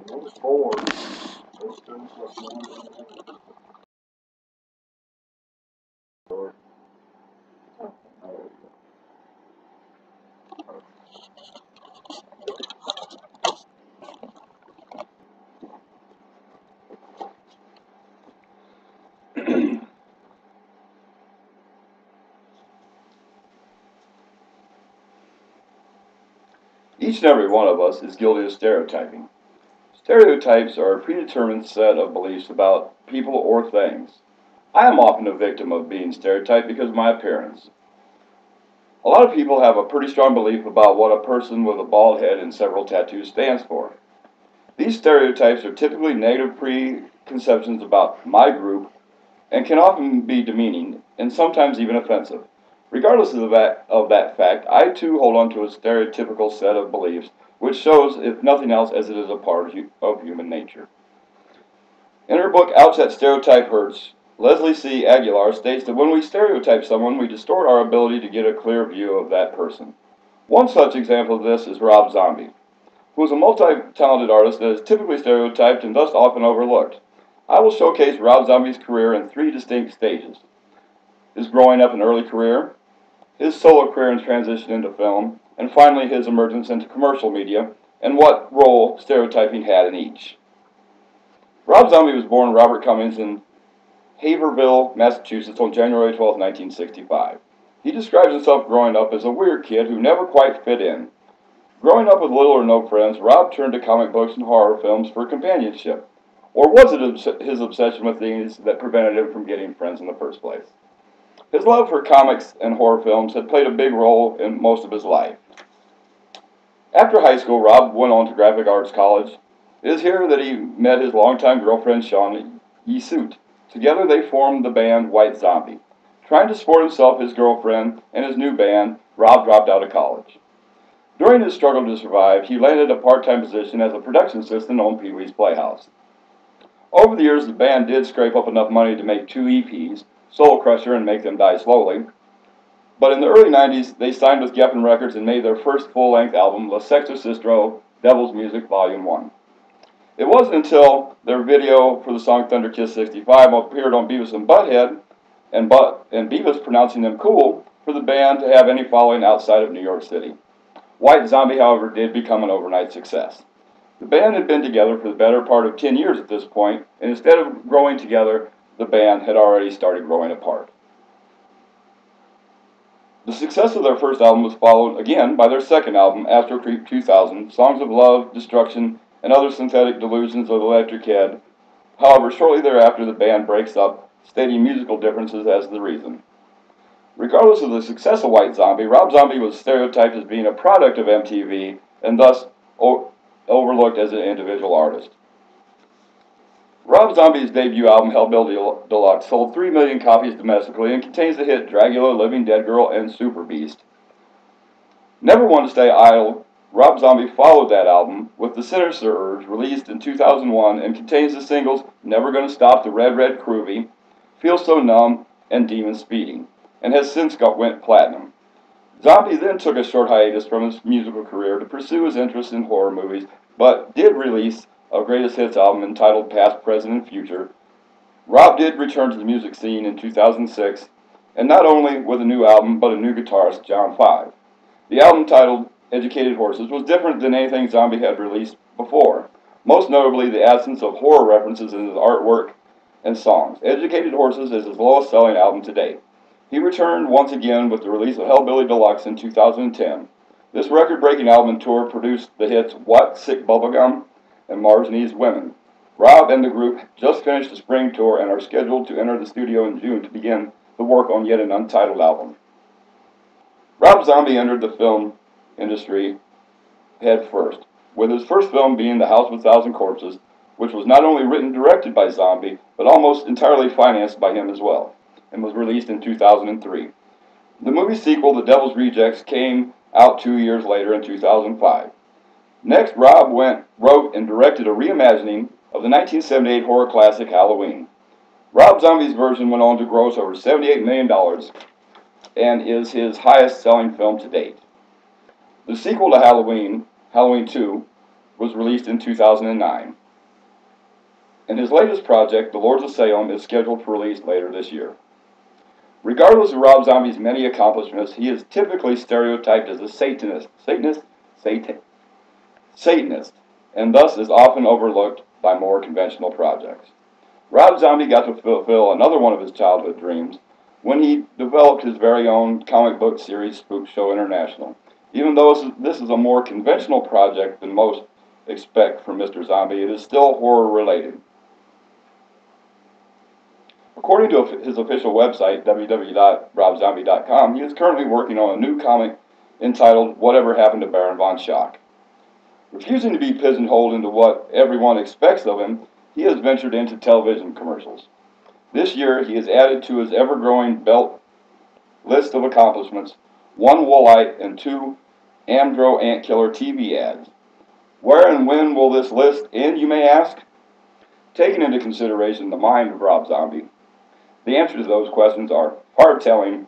Those four, those two plus one. Each and every one of us is guilty of stereotyping. Stereotypes are a predetermined set of beliefs about people or things. I am often a victim of being stereotyped because of my appearance. A lot of people have a pretty strong belief about what a person with a bald head and several tattoos stands for. These stereotypes are typically negative preconceptions about my group and can often be demeaning and sometimes even offensive. Regardless of that fact, I too hold on to a stereotypical set of beliefs, which shows, if nothing else, as it is a part of human nature. In her book, Ouch, That Stereotype Hurts, Leslie C. Aguilar states that when we stereotype someone, we distort our ability to get a clear view of that person. One such example of this is Rob Zombie, who is a multi-talented artist that is typically stereotyped and thus often overlooked. I will showcase Rob Zombie's career in three distinct stages: his growing up and early career, his solo career and transition into film, and finally his emergence into commercial media, and what role stereotyping had in each. Rob Zombie was born Robert Cummings in Haverhill, Massachusetts on January 12, 1965. He describes himself growing up as a weird kid who never quite fit in. Growing up with little or no friends, Rob turned to comic books and horror films for companionship. Or was it his obsession with these that prevented him from getting friends in the first place? His love for comics and horror films had played a big role in most of his life. After high school, Rob went on to Graphic Arts College. It is here that he met his longtime girlfriend, Shawn Yee-Soot. Together they formed the band White Zombie. Trying to support himself, his girlfriend, and his new band, Rob dropped out of college. During his struggle to survive, he landed a part-time position as a production assistant on Pee-wee's Playhouse. Over the years, the band did scrape up enough money to make 2 EPs, Soul Crusher and Make Them Die Slowly. But in the early 90s, they signed with Geffen Records and made their first full-length album, La Sexta Sistro, Devil's Music Volume 1. It wasn't until their video for the song Thunder Kiss 65 appeared on Beavis and Butthead, and Beavis pronouncing them cool, for the band to have any following outside of New York City. White Zombie, however, did become an overnight success. The band had been together for the better part of 10 years at this point, and instead of growing together, the band had already started growing apart. The success of their first album was followed again by their second album, Astro Creep 2000, Songs of Love, Destruction, and Other Synthetic Delusions of the Electric Head. However, shortly thereafter, the band breaks up, stating musical differences as the reason. Regardless of the success of White Zombie, Rob Zombie was stereotyped as being a product of MTV and thus overlooked as an individual artist. Rob Zombie's debut album, Hellbilly Deluxe, sold 3 million copies domestically and contains the hit Dragula, Living Dead Girl, and Super Beast. Never one to stay idle, Rob Zombie followed that album with The Sinister Urge, released in 2001, and contains the singles Never Gonna Stop, The Red Red Groovy, Feel So Numb, and Demon Speeding, and has since went platinum. Zombie then took a short hiatus from his musical career to pursue his interest in horror movies, but did release a greatest hits album entitled Past, Present, and Future. Rob did return to the music scene in 2006, and not only with a new album, but a new guitarist, John Five. The album, titled Educated Horses, was different than anything Zombie had released before, most notably the absence of horror references in his artwork and songs. Educated Horses is his lowest-selling album to date. He returned once again with the release of Hellbilly Deluxe in 2010. This record-breaking album and tour produced the hits What, Sick Bubblegum, and Mars Needs Women. Rob and the group just finished the spring tour and are scheduled to enter the studio in June to begin the work on yet an untitled album. Rob Zombie entered the film industry head first, with his first film being The House with a Thousand Corpses, which was not only written and directed by Zombie, but almost entirely financed by him as well, and was released in 2003. The movie sequel, The Devil's Rejects, came out 2 years later in 2005. Next, Rob wrote and directed a reimagining of the 1978 horror classic Halloween. Rob Zombie's version went on to gross over $78 million and is his highest-selling film to date. The sequel to Halloween, Halloween 2, was released in 2009. And his latest project, The Lords of Salem, is scheduled for release later this year. Regardless of Rob Zombie's many accomplishments, he is typically stereotyped as a Satanist, and thus is often overlooked by more conventional projects. Rob Zombie got to fulfill another one of his childhood dreams when he developed his very own comic book series, Spook Show International. Even though this is a more conventional project than most expect from Mr. Zombie, it is still horror-related. According to his official website, www.robzombie.com, he is currently working on a new comic entitled Whatever Happened to Baron Von Schack. Refusing to be pigeonholed into what everyone expects of him, he has ventured into television commercials. This year, he has added to his ever-growing belt list of accomplishments 1 Woolite and 2 Amdro Antkiller TV ads. Where and when will this list end, you may ask? Taking into consideration the mind of Rob Zombie, the answer to those questions are hard-telling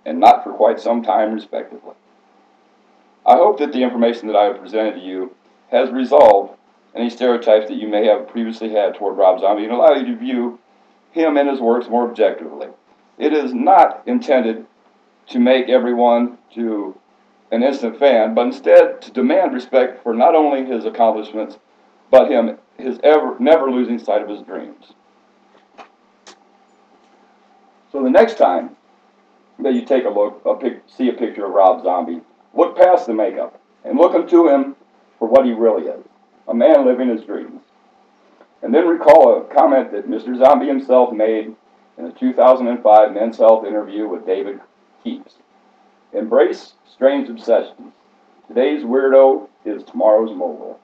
and not for quite some time, respectively. I hope that the information that I have presented to you has resolved any stereotypes that you may have previously had toward Rob Zombie and allow you to view him and his works more objectively. It is not intended to make everyone to an instant fan, but instead to demand respect for not only his accomplishments, but his never losing sight of his dreams. So the next time that you take a look, see a picture of Rob Zombie, look past the makeup and look into him for what he really is, a man living his dreams. And then recall a comment that Mr. Zombie himself made in a 2005 Men's Health interview with David Keeps. Embrace strange obsessions. Today's weirdo is tomorrow's mogul.